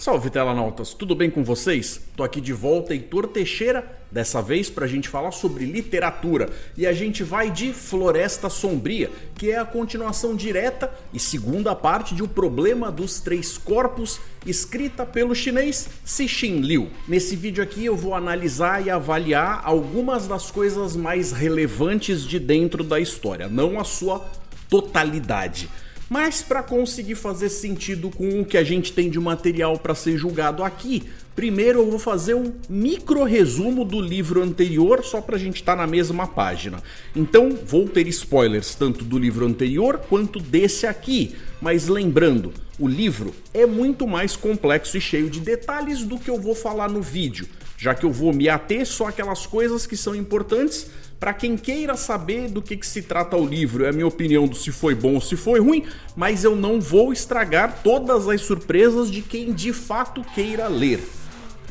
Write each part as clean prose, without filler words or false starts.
Salve telanautas, tudo bem com vocês? Tô aqui de volta, Heitor Teixeira, dessa vez pra gente falar sobre literatura. E a gente vai de Floresta Sombria, que é a continuação direta e segunda parte de O Problema dos Três Corpos, escrita pelo chinês Cixin Liu. Nesse vídeo aqui eu vou analisar e avaliar algumas das coisas mais relevantes de dentro da história, não a sua totalidade. Mas para conseguir fazer sentido com o que a gente tem de material para ser julgado aqui, primeiro eu vou fazer um micro resumo do livro anterior, só para a gente estar na mesma página. Então vou ter spoilers tanto do livro anterior quanto desse aqui, mas lembrando, o livro é muito mais complexo e cheio de detalhes do que eu vou falar no vídeo, já que eu vou me ater só àquelas coisas que são importantes para quem queira saber do que se trata o livro. É a minha opinião do se foi bom ou se foi ruim, mas eu não vou estragar todas as surpresas de quem de fato queira ler.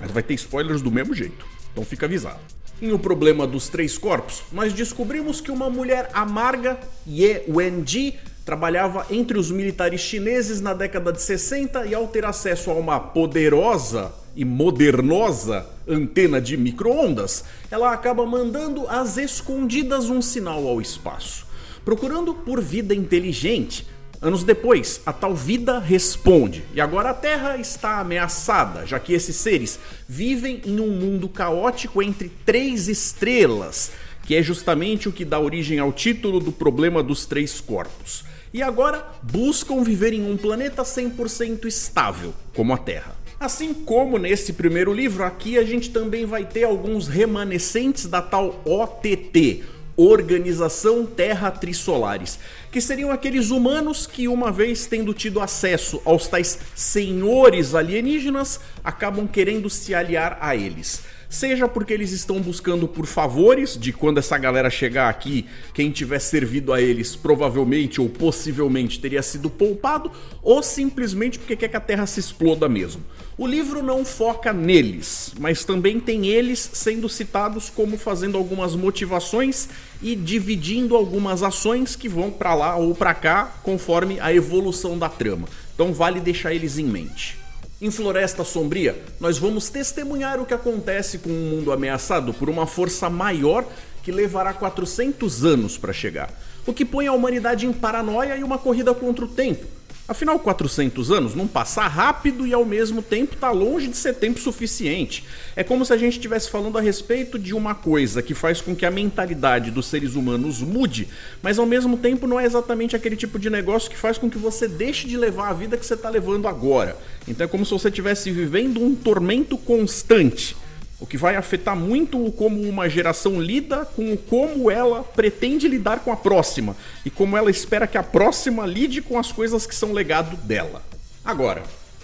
Mas vai ter spoilers do mesmo jeito, então fica avisado. Em O Problema dos Três Corpos, nós descobrimos que uma mulher amarga, Ye Wenji, trabalhava entre os militares chineses na década de 60 e ao ter acesso a uma poderosa e modernosa antena de micro-ondas, ela acaba mandando às escondidas um sinal ao espaço, procurando por vida inteligente. Anos depois, a tal vida responde, e agora a Terra está ameaçada, já que esses seres vivem em um mundo caótico entre três estrelas, que é justamente o que dá origem ao título do Problema dos Três Corpos. E agora buscam viver em um planeta 100% estável, como a Terra. Assim como nesse primeiro livro, aqui a gente também vai ter alguns remanescentes da tal OTT, Organização Terra Trissolares, que seriam aqueles humanos que, uma vez tendo tido acesso aos tais senhores alienígenas, acabam querendo se aliar a eles. Seja porque eles estão buscando por favores, de quando essa galera chegar aqui, quem tiver servido a eles provavelmente ou possivelmente teria sido poupado, ou simplesmente porque quer que a Terra se exploda mesmo. O livro não foca neles, mas também tem eles sendo citados como fazendo algumas motivações e dividindo algumas ações que vão pra lá ou pra cá conforme a evolução da trama. Então vale deixar eles em mente. Em Floresta Sombria, nós vamos testemunhar o que acontece com um mundo ameaçado por uma força maior que levará 400 anos para chegar, o que põe a humanidade em paranoia e uma corrida contra o tempo. Afinal, 400 anos não passa rápido e ao mesmo tempo está longe de ser tempo suficiente. É como se a gente estivesse falando a respeito de uma coisa que faz com que a mentalidade dos seres humanos mude, mas ao mesmo tempo não é exatamente aquele tipo de negócio que faz com que você deixe de levar a vida que você está levando agora. Então é como se você estivesse vivendo um tormento constante, o que vai afetar muito o como uma geração lida com o como ela pretende lidar com a próxima e como ela espera que a próxima lide com as coisas que são legado dela. Agora,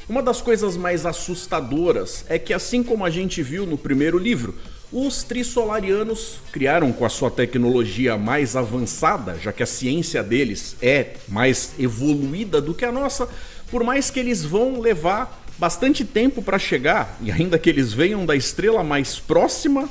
uma das coisas mais assustadoras é que, assim como a gente viu no primeiro livro, os Trissolarianos criaram com a sua tecnologia mais avançada, já que a ciência deles é mais evoluída do que a nossa, por mais que eles vão levar bastante tempo para chegar, e ainda que eles venham da estrela mais próxima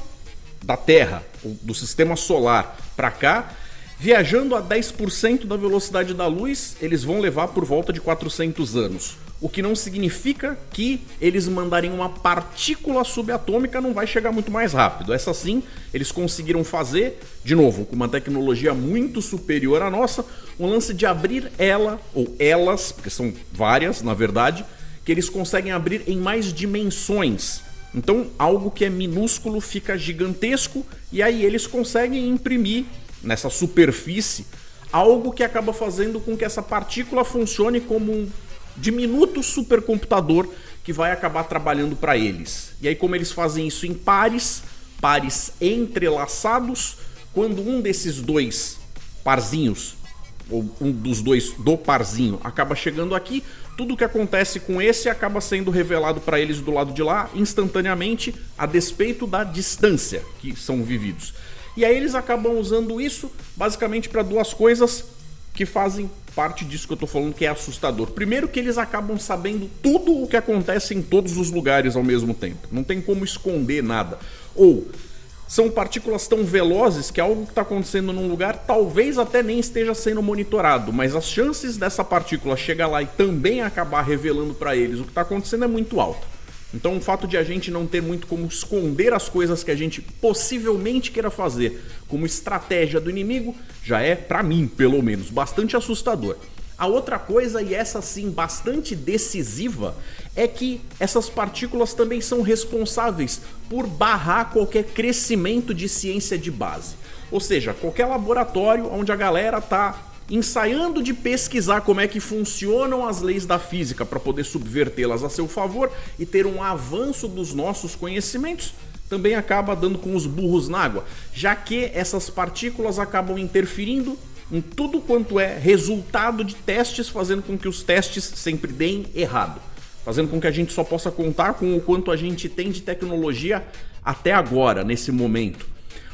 da Terra, ou do sistema solar, para cá, viajando a 10% da velocidade da luz, eles vão levar por volta de 400 anos. O que não significa que eles mandarem uma partícula subatômica não vai chegar muito mais rápido. Essa sim, eles conseguiram fazer, de novo, com uma tecnologia muito superior à nossa, um lance de abrir ela, ou elas, porque são várias na verdade, que eles conseguem abrir em mais dimensões. Então algo que é minúsculo fica gigantesco e aí eles conseguem imprimir nessa superfície algo que acaba fazendo com que essa partícula funcione como um diminuto supercomputador que vai acabar trabalhando para eles. E aí, como eles fazem isso em pares entrelaçados, quando um desses dois parzinhos, ou um dos dois do parzinho, acaba chegando aqui, tudo o que acontece com esse acaba sendo revelado para eles do lado de lá instantaneamente, a despeito da distância que são vividos. E aí eles acabam usando isso basicamente para duas coisas que fazem parte disso que eu tô falando, que é assustador. Primeiro, que eles acabam sabendo tudo o que acontece em todos os lugares ao mesmo tempo. Não tem como esconder nada. Ou São partículas tão velozes que algo que está acontecendo num lugar talvez até nem esteja sendo monitorado, mas as chances dessa partícula chegar lá e também acabar revelando para eles o que está acontecendo é muito alta. Então o fato de a gente não ter muito como esconder as coisas que a gente possivelmente queira fazer como estratégia do inimigo já é, para mim pelo menos, bastante assustador. A outra coisa, e essa sim bastante decisiva, é que essas partículas também são responsáveis por barrar qualquer crescimento de ciência de base. Ou seja, qualquer laboratório onde a galera está ensaiando de pesquisar como é que funcionam as leis da física para poder subvertê-las a seu favor e ter um avanço dos nossos conhecimentos, também acaba dando com os burros na água, já que essas partículas acabam interferindo em tudo quanto é resultado de testes, fazendo com que os testes sempre deem errado, fazendo com que a gente só possa contar com o quanto a gente tem de tecnologia até agora, nesse momento.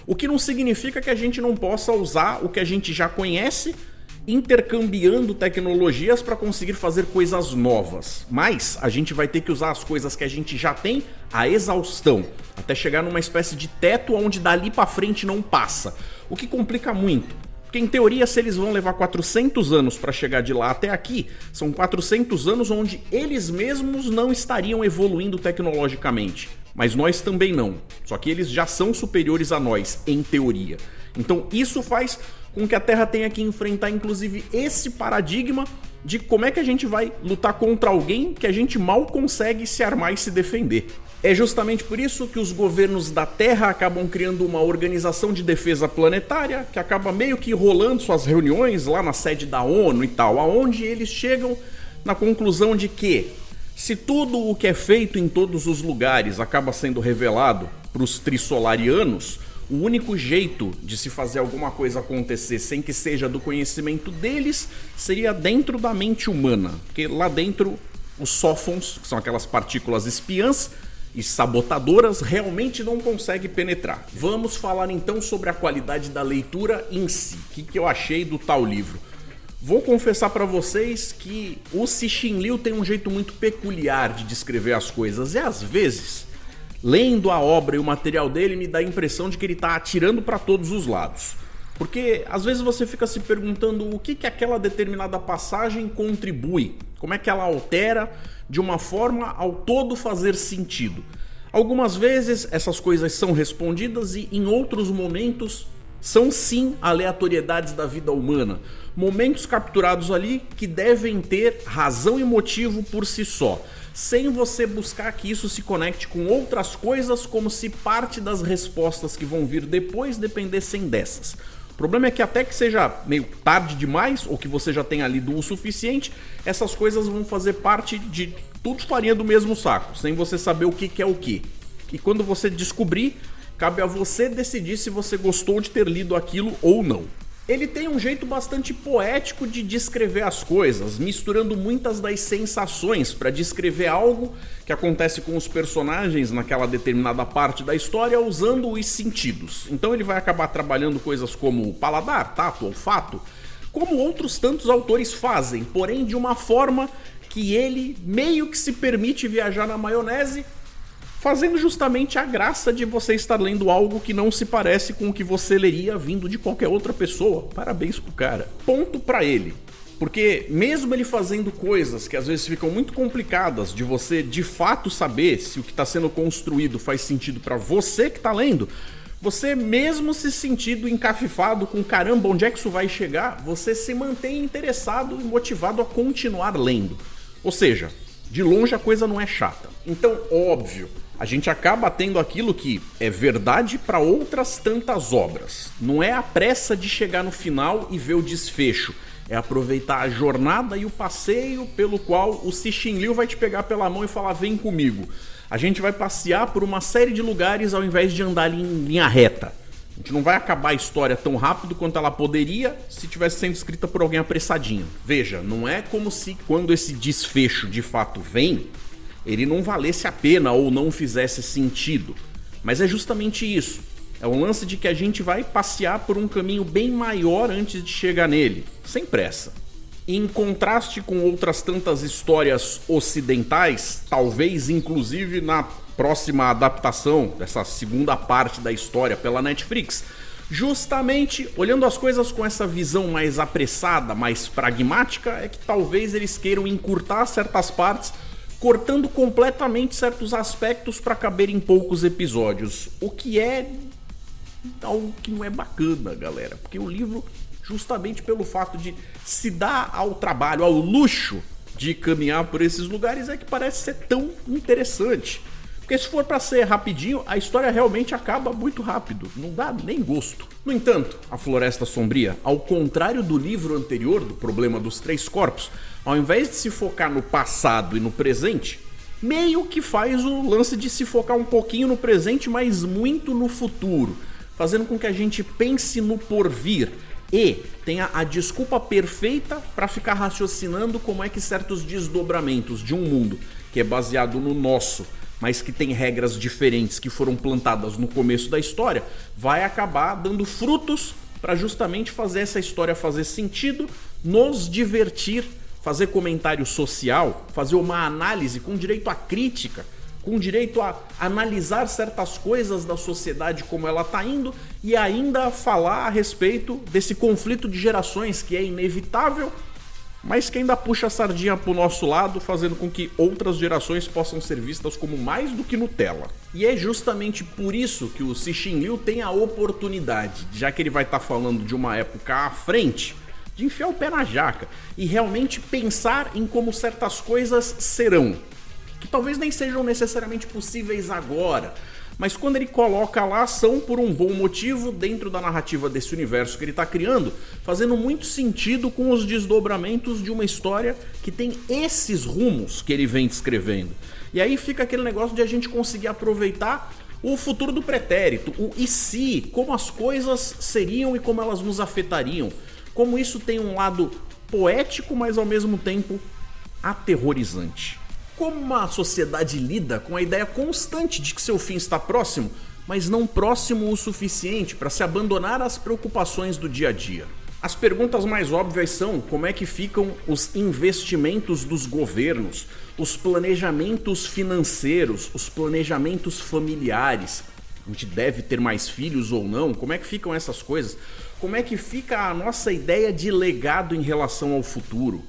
O que não significa que a gente não possa usar o que a gente já conhece, intercambiando tecnologias para conseguir fazer coisas novas. Mas a gente vai ter que usar as coisas que a gente já tem à exaustão, até chegar numa espécie de teto onde dali para frente não passa, o que complica muito. Porque em teoria, se eles vão levar 400 anos para chegar de lá até aqui, são 400 anos onde eles mesmos não estariam evoluindo tecnologicamente. Mas nós também não. Só que eles já são superiores a nós, em teoria. Então isso faz com que a Terra tenha que enfrentar inclusive esse paradigma de como é que a gente vai lutar contra alguém que a gente mal consegue se armar e se defender. É justamente por isso que os governos da Terra acabam criando uma organização de defesa planetária que acaba meio que rolando suas reuniões lá na sede da ONU e tal, aonde eles chegam na conclusão de que se tudo o que é feito em todos os lugares acaba sendo revelado para os trissolarianos, o único jeito de se fazer alguma coisa acontecer sem que seja do conhecimento deles seria dentro da mente humana, porque lá dentro os sófons, que são aquelas partículas espiãs e sabotadoras, realmente não consegue penetrar. Vamos falar então sobre a qualidade da leitura em si. O que eu achei do tal livro? Vou confessar para vocês que o Cixin Liu tem um jeito muito peculiar de descrever as coisas e às vezes, lendo a obra e o material dele, me dá a impressão de que ele está atirando para todos os lados. Porque às vezes você fica se perguntando o que aquela determinada passagem contribui, como é que ela altera de uma forma ao todo fazer sentido. Algumas vezes essas coisas são respondidas e em outros momentos são sim aleatoriedades da vida humana, momentos capturados ali que devem ter razão e motivo por si só, sem você buscar que isso se conecte com outras coisas, como se parte das respostas que vão vir depois dependessem dessas. O problema é que até que seja meio tarde demais, ou que você já tenha lido o suficiente, essas coisas vão fazer parte de tudo farinha do mesmo saco, sem você saber o que é o que. E quando você descobrir, cabe a você decidir se você gostou de ter lido aquilo ou não. Ele tem um jeito bastante poético de descrever as coisas, misturando muitas das sensações para descrever algo que acontece com os personagens naquela determinada parte da história, usando os sentidos. Então ele vai acabar trabalhando coisas como paladar, tato, olfato, como outros tantos autores fazem, porém de uma forma que ele meio que se permite viajar na maionese, fazendo justamente a graça de você estar lendo algo que não se parece com o que você leria vindo de qualquer outra pessoa. Parabéns pro cara. Ponto pra ele. Porque mesmo ele fazendo coisas que às vezes ficam muito complicadas de você de fato saber se o que está sendo construído faz sentido pra você que tá lendo, você mesmo se sentindo encafifado com caramba, onde é que isso vai chegar, você se mantém interessado e motivado a continuar lendo. Ou seja, de longe a coisa não é chata. Então, óbvio, a gente acaba tendo aquilo que é verdade para outras tantas obras. Não é a pressa de chegar no final e ver o desfecho. É aproveitar a jornada e o passeio pelo qual o Cixin Liu vai te pegar pela mão e falar: vem comigo. A gente vai passear por uma série de lugares ao invés de andar em linha reta. A gente não vai acabar a história tão rápido quanto ela poderia se tivesse sendo escrita por alguém apressadinho. Veja, não é como se quando esse desfecho de fato vem, ele não valesse a pena ou não fizesse sentido. Mas é justamente isso. É um lance de que a gente vai passear por um caminho bem maior antes de chegar nele, sem pressa. Em contraste com outras tantas histórias ocidentais, talvez inclusive na próxima adaptação dessa segunda parte da história pela Netflix, justamente olhando as coisas com essa visão mais apressada, mais pragmática, é que talvez eles queiram encurtar certas partes, cortando completamente certos aspectos para caber em poucos episódios, o que é algo que não é bacana, galera, porque o livro, justamente pelo fato de se dar ao trabalho, ao luxo de caminhar por esses lugares, é que parece ser tão interessante. Porque se for para ser rapidinho, a história realmente acaba muito rápido, não dá nem gosto. No entanto, A Floresta Sombria, ao contrário do livro anterior, do Problema dos Três Corpos, ao invés de se focar no passado e no presente, meio que faz o lance de se focar um pouquinho no presente, mas muito no futuro, fazendo com que a gente pense no porvir e tenha a desculpa perfeita para ficar raciocinando como é que certos desdobramentos de um mundo que é baseado no nosso, mas que tem regras diferentes que foram plantadas no começo da história, vai acabar dando frutos para justamente fazer essa história fazer sentido, nos divertir, fazer comentário social, fazer uma análise com direito à crítica, com direito a analisar certas coisas da sociedade como ela está indo e ainda falar a respeito desse conflito de gerações que é inevitável, mas que ainda puxa a sardinha pro nosso lado, fazendo com que outras gerações possam ser vistas como mais do que Nutella. E é justamente por isso que o Cixin Liu tem a oportunidade, já que ele vai estar falando de uma época à frente, de enfiar o pé na jaca e realmente pensar em como certas coisas serão, que talvez nem sejam necessariamente possíveis agora, mas quando ele coloca lá, são por um bom motivo dentro da narrativa desse universo que ele está criando, fazendo muito sentido com os desdobramentos de uma história que tem esses rumos que ele vem descrevendo. E aí fica aquele negócio de a gente conseguir aproveitar o futuro do pretérito, o e se, como as coisas seriam e como elas nos afetariam, como isso tem um lado poético, mas ao mesmo tempo aterrorizante. Como uma sociedade lida com a ideia constante de que seu fim está próximo, mas não próximo o suficiente para se abandonar às preocupações do dia a dia. As perguntas mais óbvias são como é que ficam os investimentos dos governos, os planejamentos financeiros, os planejamentos familiares. A gente deve ter mais filhos ou não? Como é que ficam essas coisas? Como é que fica a nossa ideia de legado em relação ao futuro?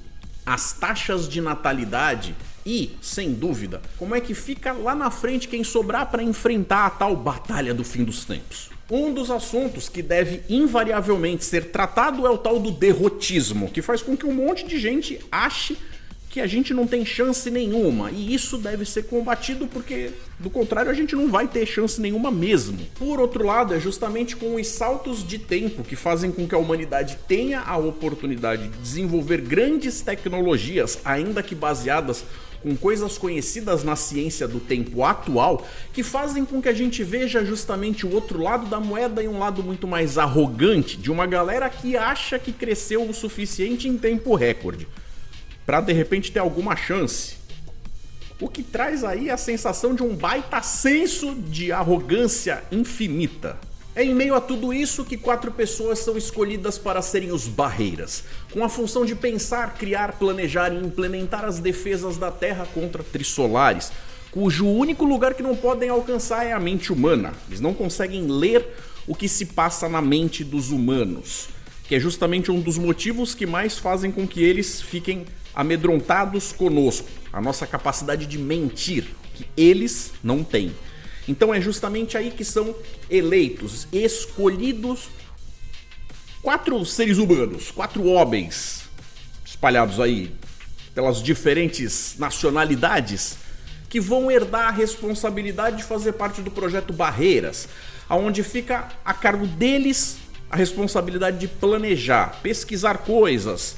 As taxas de natalidade e, sem dúvida, como é que fica lá na frente quem sobrar para enfrentar a tal batalha do fim dos tempos. Um dos assuntos que deve invariavelmente ser tratado é o tal do derrotismo, que faz com que um monte de gente ache que a gente não tem chance nenhuma, e isso deve ser combatido porque, do contrário, a gente não vai ter chance nenhuma mesmo. Por outro lado, é justamente com os saltos de tempo que fazem com que a humanidade tenha a oportunidade de desenvolver grandes tecnologias, ainda que baseadas com coisas conhecidas na ciência do tempo atual, que fazem com que a gente veja justamente o outro lado da moeda e um lado muito mais arrogante de uma galera que acha que cresceu o suficiente em tempo recorde para de repente ter alguma chance. O que traz aí a sensação de um baita senso de arrogância infinita. É em meio a tudo isso que 4 pessoas são escolhidas para serem os Barreiras, com a função de pensar, criar, planejar e implementar as defesas da Terra contra Trissolares, cujo único lugar que não podem alcançar é a mente humana. Eles não conseguem ler o que se passa na mente dos humanos, que é justamente um dos motivos que mais fazem com que eles fiquem amedrontados conosco, a nossa capacidade de mentir, que eles não têm. Então é justamente aí que são eleitos, escolhidos 4 seres humanos, 4 homens espalhados aí pelas diferentes nacionalidades, que vão herdar a responsabilidade de fazer parte do projeto Barreiras, onde fica a cargo deles a responsabilidade de planejar, pesquisar coisas,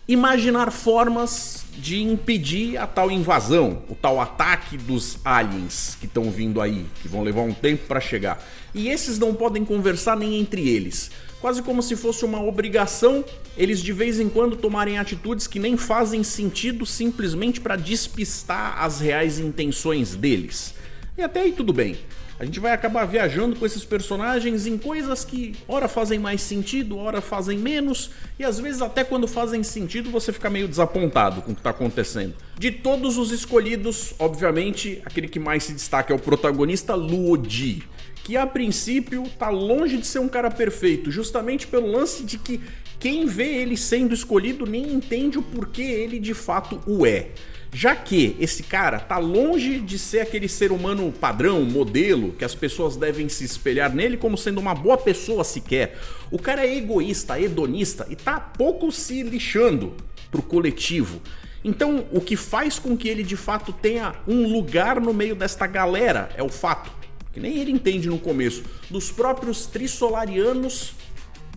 imaginar formas de impedir a tal invasão, o tal ataque dos aliens que estão vindo aí, que vão levar um tempo para chegar. E esses não podem conversar nem entre eles. Quase como se fosse uma obrigação eles de vez em quando tomarem atitudes que nem fazem sentido simplesmente para despistar as reais intenções deles. E até aí tudo bem. A gente vai acabar viajando com esses personagens em coisas que ora fazem mais sentido, ora fazem menos, e às vezes até quando fazem sentido você fica meio desapontado com o que está acontecendo. De todos os escolhidos, obviamente, aquele que mais se destaca é o protagonista Luo Ji, que a princípio tá longe de ser um cara perfeito, justamente pelo lance de que quem vê ele sendo escolhido nem entende o porquê ele de fato o é. Já que esse cara tá longe de ser aquele ser humano padrão, modelo, que as pessoas devem se espelhar nele como sendo uma boa pessoa sequer. O cara é egoísta, hedonista e tá pouco se lixando pro coletivo. Então, o que faz com que ele de fato tenha um lugar no meio desta galera é o fato, que nem ele entende no começo, dos próprios Trissolarianos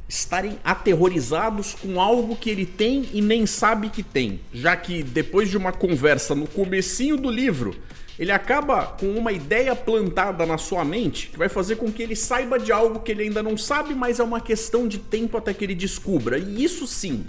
estarem aterrorizados com algo que ele tem e nem sabe que tem, já que depois de uma conversa no comecinho do livro, ele acaba com uma ideia plantada na sua mente que vai fazer com que ele saiba de algo que ele ainda não sabe, mas é uma questão de tempo até que ele descubra, e isso sim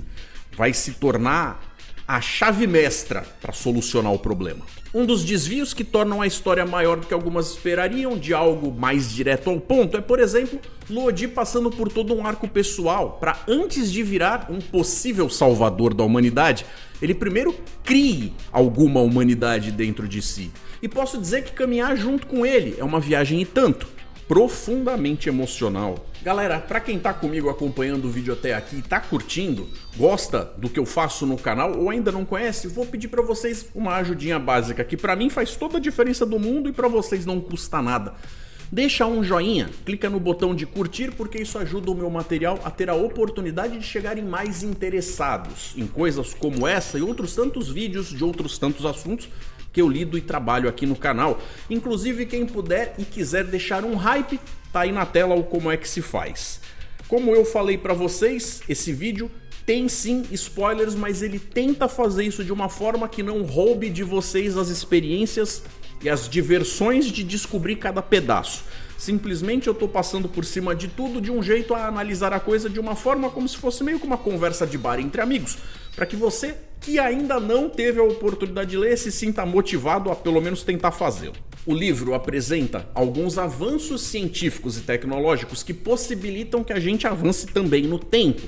vai se tornar a chave mestra para solucionar o problema. Um dos desvios que tornam a história maior do que algumas esperariam, de algo mais direto ao ponto, é, por exemplo, Luo Ji passando por todo um arco pessoal para, antes de virar um possível salvador da humanidade, ele primeiro crie alguma humanidade dentro de si. E posso dizer que caminhar junto com ele é uma viagem e tanto, profundamente emocional. Galera, pra quem tá comigo acompanhando o vídeo até aqui e tá curtindo, gosta do que eu faço no canal ou ainda não conhece, vou pedir pra vocês uma ajudinha básica que pra mim faz toda a diferença do mundo e pra vocês não custa nada. Deixa um joinha, clica no botão de curtir porque isso ajuda o meu material a ter a oportunidade de chegar em mais interessados em coisas como essa e outros tantos vídeos de outros tantos assuntos que eu lido e trabalho aqui no canal. Inclusive, quem puder e quiser deixar um hype, tá aí na tela o como é que se faz. Como eu falei pra vocês, esse vídeo tem sim spoilers, mas ele tenta fazer isso de uma forma que não roube de vocês as experiências e as diversões de descobrir cada pedaço. Simplesmente eu tô passando por cima de tudo de um jeito a analisar a coisa de uma forma como se fosse meio que uma conversa de bar entre amigos, para que você que ainda não teve a oportunidade de ler se sinta motivado a pelo menos tentar fazê-lo. O livro apresenta alguns avanços científicos e tecnológicos que possibilitam que a gente avance também no tempo,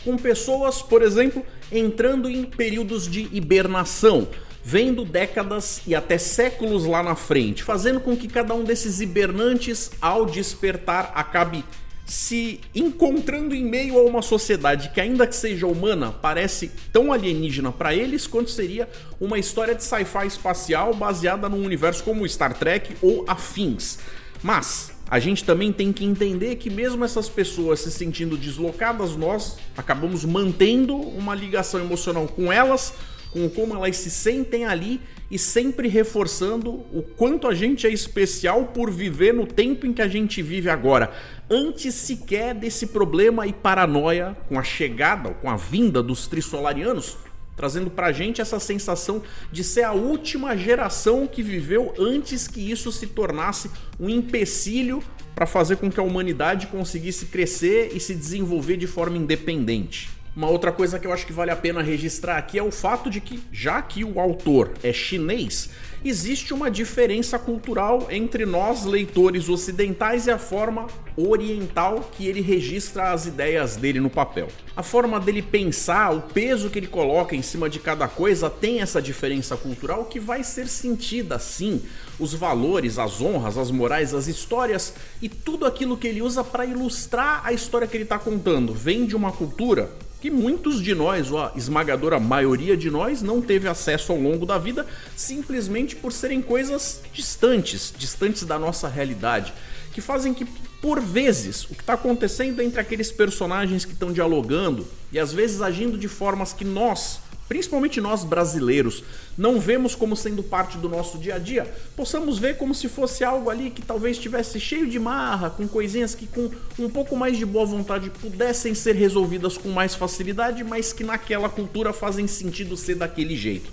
com pessoas, por exemplo, entrando em períodos de hibernação, vendo décadas e até séculos lá na frente, fazendo com que cada um desses hibernantes, ao despertar, acabe se encontrando em meio a uma sociedade que, ainda que seja humana, parece tão alienígena para eles quanto seria uma história de sci-fi espacial baseada num universo como Star Trek ou afins. Mas a gente também tem que entender que mesmo essas pessoas se sentindo deslocadas, nós acabamos mantendo uma ligação emocional com elas, com como elas se sentem ali e sempre reforçando o quanto a gente é especial por viver no tempo em que a gente vive agora, antes sequer desse problema e paranoia com a chegada, com a vinda dos Trissolarianos, trazendo pra gente essa sensação de ser a última geração que viveu antes que isso se tornasse um empecilho para fazer com que a humanidade conseguisse crescer e se desenvolver de forma independente. Uma outra coisa que eu acho que vale a pena registrar aqui é o fato de que, já que o autor é chinês, existe uma diferença cultural entre nós, leitores ocidentais, e a forma oriental que ele registra as ideias dele no papel. A forma dele pensar, o peso que ele coloca em cima de cada coisa tem essa diferença cultural que vai ser sentida sim. Os valores, as honras, as morais, as histórias e tudo aquilo que ele usa para ilustrar a história que ele está contando vem de uma cultura que muitos de nós, ou a esmagadora maioria de nós, não teve acesso ao longo da vida, simplesmente por serem coisas distantes da nossa realidade, que fazem que, por vezes, o que está acontecendo entre aqueles personagens que estão dialogando e às vezes agindo de formas que nós, principalmente nós brasileiros, não vemos como sendo parte do nosso dia a dia, possamos ver como se fosse algo ali que talvez estivesse cheio de marra, com coisinhas que com um pouco mais de boa vontade pudessem ser resolvidas com mais facilidade, mas que naquela cultura fazem sentido ser daquele jeito.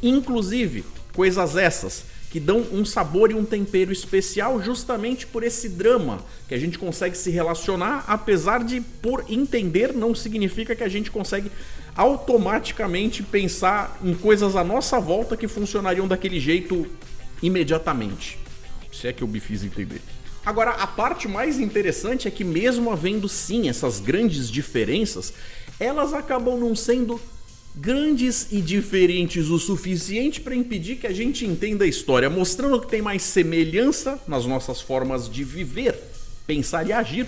Inclusive, coisas essas que dão um sabor e um tempero especial justamente por esse drama que a gente consegue se relacionar, apesar de, por entender, não significa que a gente consegue automaticamente pensar em coisas à nossa volta que funcionariam daquele jeito imediatamente. Se é que eu me fiz entender. Agora, a parte mais interessante é que mesmo havendo sim essas grandes diferenças, elas acabam não sendo grandes e diferentes o suficiente para impedir que a gente entenda a história, mostrando que tem mais semelhança nas nossas formas de viver, pensar e agir,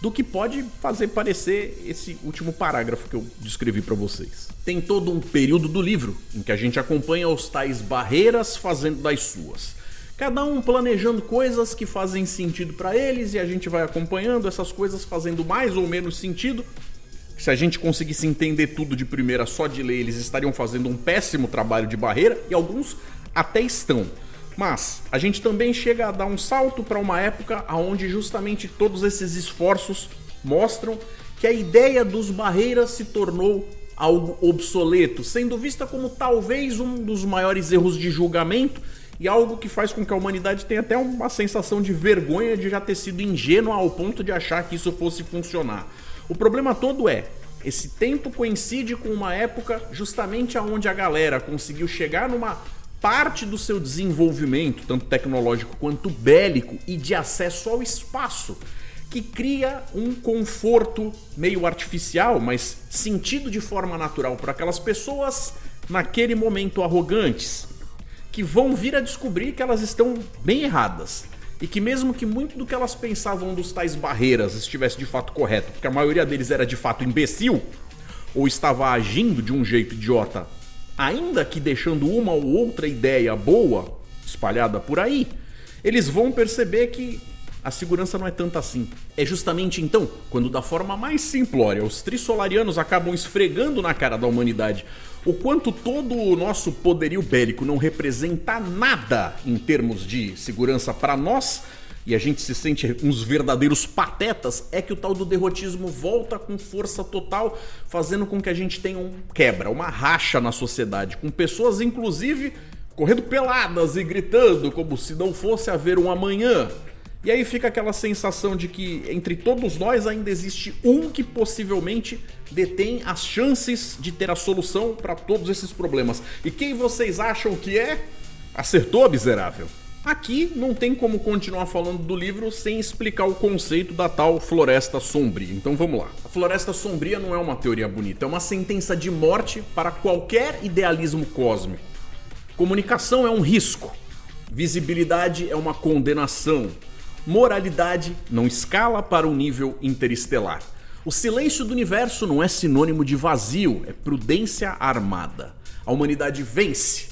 do que pode fazer parecer esse último parágrafo que eu descrevi para vocês. Tem todo um período do livro em que a gente acompanha os tais barreiras fazendo das suas. Cada um planejando coisas que fazem sentido para eles e a gente vai acompanhando essas coisas fazendo mais ou menos sentido. Se a gente conseguisse entender tudo de primeira só de ler, eles estariam fazendo um péssimo trabalho de barreira e alguns até estão. Mas a gente também chega a dar um salto para uma época onde justamente todos esses esforços mostram que a ideia dos barreiras se tornou algo obsoleto, sendo vista como talvez um dos maiores erros de julgamento e algo que faz com que a humanidade tenha até uma sensação de vergonha de já ter sido ingênua ao ponto de achar que isso fosse funcionar. O problema todo é, esse tempo coincide com uma época justamente onde a galera conseguiu chegar numa parte do seu desenvolvimento, tanto tecnológico quanto bélico, e de acesso ao espaço, que cria um conforto meio artificial, mas sentido de forma natural para aquelas pessoas naquele momento arrogantes, que vão vir a descobrir que elas estão bem erradas. E que mesmo que muito do que elas pensavam dos tais barreiras estivesse de fato correto, porque a maioria deles era de fato imbecil, ou estava agindo de um jeito idiota, ainda que deixando uma ou outra ideia boa espalhada por aí, eles vão perceber que a segurança não é tanto assim. É justamente então, quando da forma mais simplória os trissolarianos acabam esfregando na cara da humanidade o quanto todo o nosso poderio bélico não representa nada em termos de segurança para nós, e a gente se sente uns verdadeiros patetas, é que o tal do derrotismo volta com força total, fazendo com que a gente tenha um quebra, uma racha na sociedade, com pessoas inclusive correndo peladas e gritando como se não fosse haver um amanhã. E aí fica aquela sensação de que entre todos nós ainda existe um que possivelmente detém as chances de ter a solução para todos esses problemas. E quem vocês acham que é? Acertou, miserável? Aqui não tem como continuar falando do livro sem explicar o conceito da tal Floresta Sombria. Então vamos lá. A Floresta Sombria não é uma teoria bonita, é uma sentença de morte para qualquer idealismo cósmico. Comunicação é um risco. Visibilidade é uma condenação. Moralidade não escala para o nível interestelar. O silêncio do universo não é sinônimo de vazio, é prudência armada. A humanidade vence.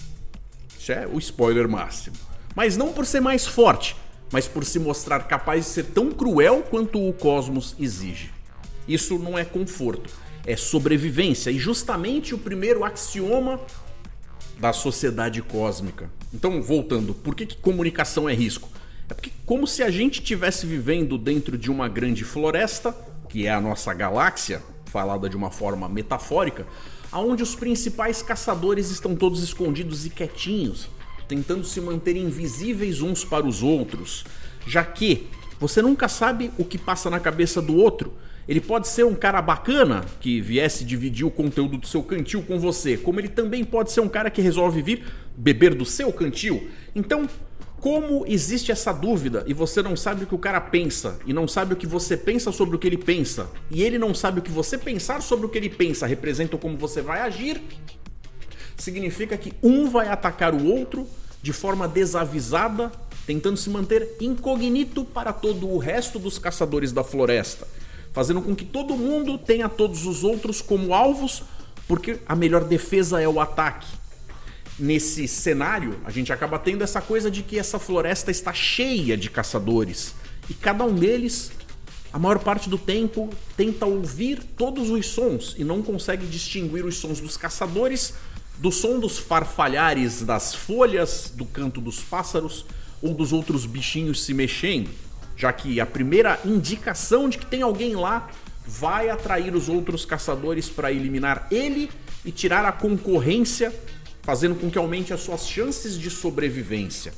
Isso é o spoiler máximo. Mas não por ser mais forte, mas por se mostrar capaz de ser tão cruel quanto o cosmos exige. Isso não é conforto, é sobrevivência e justamente o primeiro axioma da sociedade cósmica. Então, voltando, por que comunicação é risco? É porque como se a gente estivesse vivendo dentro de uma grande floresta, que é a nossa galáxia, falada de uma forma metafórica, onde os principais caçadores estão todos escondidos e quietinhos, tentando se manter invisíveis uns para os outros, já que você nunca sabe o que passa na cabeça do outro. Ele pode ser um cara bacana que viesse dividir o conteúdo do seu cantil com você, como ele também pode ser um cara que resolve vir beber do seu cantil. Então, como existe essa dúvida e você não sabe o que o cara pensa e não sabe o que você pensa sobre o que ele pensa e ele não sabe o que você pensar sobre o que ele pensa representa como você vai agir, significa que um vai atacar o outro de forma desavisada, tentando se manter incognito para todo o resto dos caçadores da floresta, fazendo com que todo mundo tenha todos os outros como alvos, porque a melhor defesa é o ataque. Nesse cenário, a gente acaba tendo essa coisa de que essa floresta está cheia de caçadores e cada um deles, a maior parte do tempo, tenta ouvir todos os sons e não consegue distinguir os sons dos caçadores do som dos farfalhares das folhas, do canto dos pássaros ou dos outros bichinhos se mexendo, já que a primeira indicação de que tem alguém lá vai atrair os outros caçadores para eliminar ele e tirar a concorrência, fazendo com que aumente as suas chances de sobrevivência.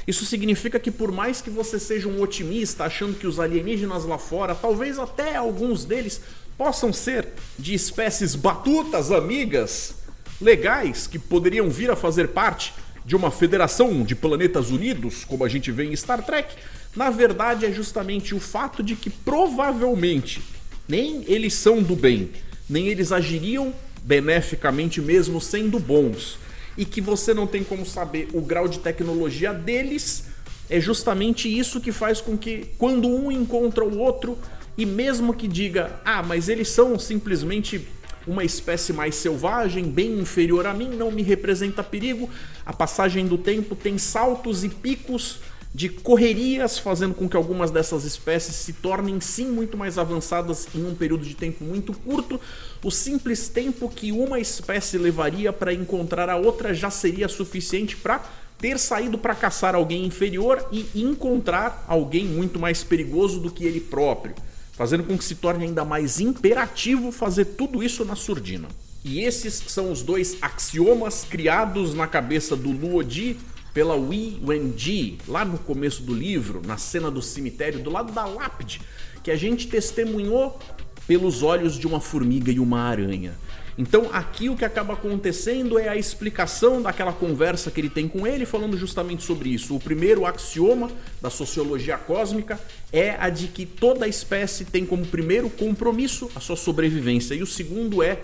Isso significa que por mais que você seja um otimista, achando que os alienígenas lá fora, talvez até alguns deles, possam ser de espécies batutas, amigas, legais, que poderiam vir a fazer parte de uma federação de planetas unidos, como a gente vê em Star Trek, na verdade é justamente o fato de que provavelmente nem eles são do bem, nem eles agiriam beneficamente mesmo sendo bons. E que você não tem como saber o grau de tecnologia deles, é justamente isso que faz com que quando um encontra o outro, e mesmo que diga, mas eles são simplesmente uma espécie mais selvagem, bem inferior a mim, não me representa perigo, a passagem do tempo tem saltos e picos de correrias, fazendo com que algumas dessas espécies se tornem sim muito mais avançadas em um período de tempo muito curto. O simples tempo que uma espécie levaria para encontrar a outra já seria suficiente para ter saído para caçar alguém inferior e encontrar alguém muito mais perigoso do que ele próprio, fazendo com que se torne ainda mais imperativo fazer tudo isso na surdina. E esses são os dois axiomas criados na cabeça do Luo Ji pela Wei Wen-ji, lá no começo do livro, na cena do cemitério, do lado da lápide, que a gente testemunhou pelos olhos de uma formiga e uma aranha. Então aqui o que acaba acontecendo é a explicação daquela conversa que ele tem com ele, falando justamente sobre isso. O primeiro axioma da sociologia cósmica é a de que toda espécie tem como primeiro compromisso a sua sobrevivência, e o segundo é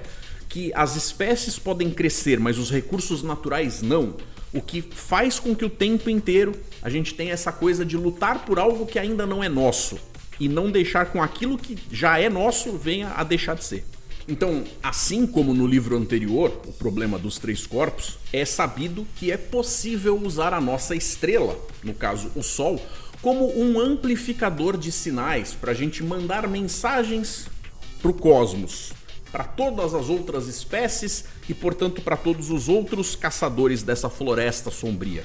que as espécies podem crescer, mas os recursos naturais não. O que faz com que o tempo inteiro a gente tenha essa coisa de lutar por algo que ainda não é nosso e não deixar com aquilo que já é nosso venha a deixar de ser. Então, assim como no livro anterior, O Problema dos Três Corpos, é sabido que é possível usar a nossa estrela, no caso o Sol, como um amplificador de sinais para a gente mandar mensagens para o cosmos, para todas as outras espécies e, portanto, para todos os outros caçadores dessa floresta sombria.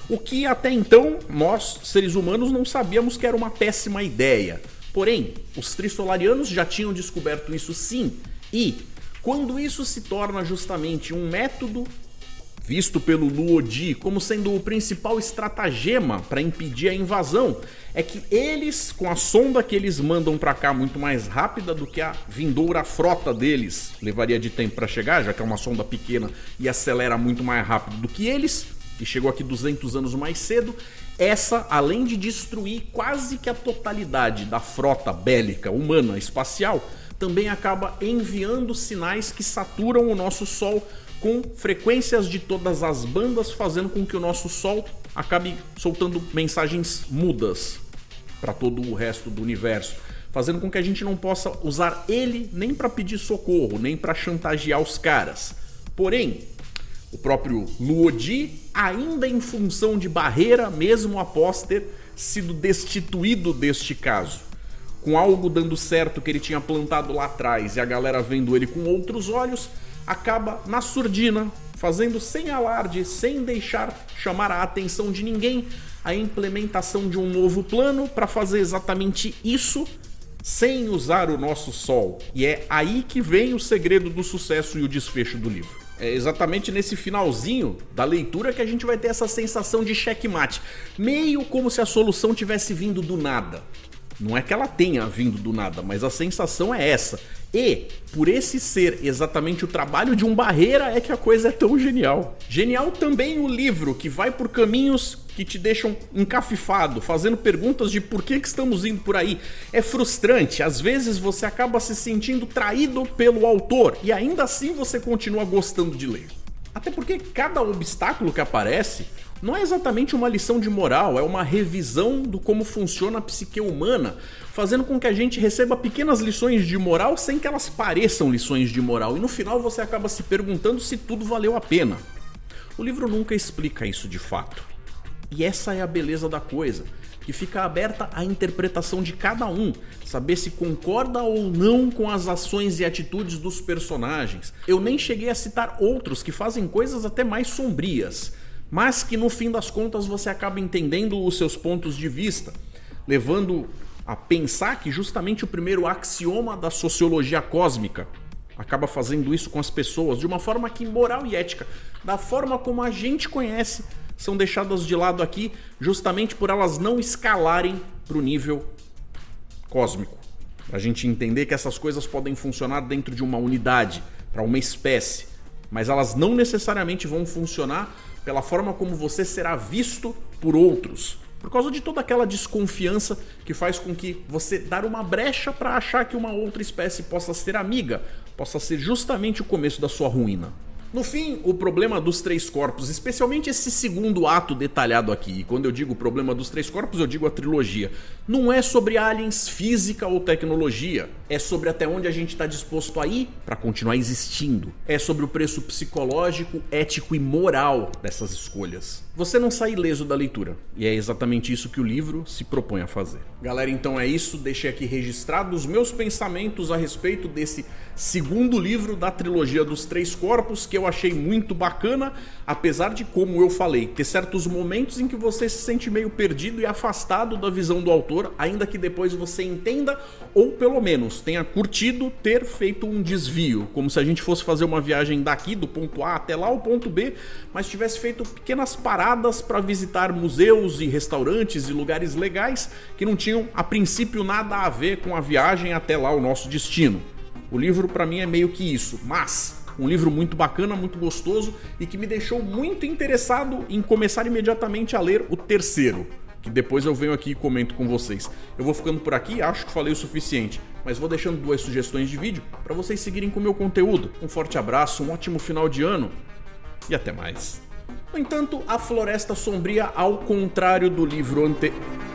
O que até então nós, seres humanos, não sabíamos que era uma péssima ideia. Porém, os Trissolarianos já tinham descoberto isso sim, e quando isso se torna justamente um método visto pelo Luo Ji como sendo o principal estratagema para impedir a invasão, é que eles, com a sonda que eles mandam para cá muito mais rápida do que a vindoura frota deles levaria de tempo para chegar, já que é uma sonda pequena e acelera muito mais rápido do que eles, e chegou aqui 200 anos mais cedo, essa, além de destruir quase que a totalidade da frota bélica humana espacial, também acaba enviando sinais que saturam o nosso Sol com frequências de todas as bandas, fazendo com que o nosso Sol acabe soltando mensagens mudas para todo o resto do universo, fazendo com que a gente não possa usar ele nem para pedir socorro, nem para chantagear os caras. Porém, o próprio Luo Ji, ainda em função de barreira, mesmo após ter sido destituído deste caso, com algo dando certo que ele tinha plantado lá atrás e a galera vendo ele com outros olhos, acaba na surdina, fazendo sem alarde, sem deixar chamar a atenção de ninguém, a implementação de um novo plano para fazer exatamente isso sem usar o nosso Sol. E é aí que vem o segredo do sucesso e o desfecho do livro. É exatamente nesse finalzinho da leitura que a gente vai ter essa sensação de checkmate, meio como se a solução tivesse vindo do nada. Não é que ela tenha vindo do nada, mas a sensação é essa. E, por esse ser exatamente o trabalho de um Barreira, é que a coisa é tão genial. Genial também o livro, que vai por caminhos que te deixam encafifado, fazendo perguntas de por que estamos indo por aí. É frustrante, às vezes você acaba se sentindo traído pelo autor, e ainda assim você continua gostando de ler. Até porque cada obstáculo que aparece não é exatamente uma lição de moral, é uma revisão do como funciona a psique humana, fazendo com que a gente receba pequenas lições de moral sem que elas pareçam lições de moral, e no final você acaba se perguntando se tudo valeu a pena. O livro nunca explica isso de fato. E essa é a beleza da coisa, que fica aberta à interpretação de cada um, saber se concorda ou não com as ações e atitudes dos personagens. Eu nem cheguei a citar outros que fazem coisas até mais sombrias, mas que no fim das contas você acaba entendendo os seus pontos de vista, levando a pensar que justamente o primeiro axioma da sociologia cósmica acaba fazendo isso com as pessoas de uma forma que moral e ética, da forma como a gente conhece, são deixadas de lado aqui justamente por elas não escalarem para o nível cósmico. Para a gente entender que essas coisas podem funcionar dentro de uma unidade, para uma espécie, mas elas não necessariamente vão funcionar pela forma como você será visto por outros. Por causa de toda aquela desconfiança que faz com que você dar uma brecha para achar que uma outra espécie possa ser amiga, possa ser justamente o começo da sua ruína. No fim, o problema dos três corpos, especialmente esse segundo ato detalhado aqui, e quando eu digo o problema dos três corpos, eu digo a trilogia, não é sobre aliens, física ou tecnologia, é sobre até onde a gente está disposto a ir para continuar existindo. É sobre o preço psicológico, ético e moral dessas escolhas. Você não sai ileso da leitura, e é exatamente isso que o livro se propõe a fazer. Galera, então é isso, deixei aqui registrado os meus pensamentos a respeito desse segundo livro da trilogia dos três corpos, que eu achei muito bacana, apesar de, como eu falei, ter certos momentos em que você se sente meio perdido e afastado da visão do autor, ainda que depois você entenda, ou pelo menos tenha curtido ter feito um desvio, como se a gente fosse fazer uma viagem daqui, do ponto A até lá o ponto B, mas tivesse feito pequenas paradas para visitar museus e restaurantes e lugares legais que não tinham, a princípio, nada a ver com a viagem até lá, o nosso destino. O livro para mim é meio que isso, mas um livro muito bacana, muito gostoso e que me deixou muito interessado em começar imediatamente a ler o terceiro, que depois eu venho aqui e comento com vocês. Eu vou ficando por aqui, acho que falei o suficiente, mas vou deixando 2 sugestões de vídeo para vocês seguirem com o meu conteúdo. Um forte abraço, um ótimo final de ano e até mais. No entanto, A Floresta Sombria, ao contrário do livro anterior...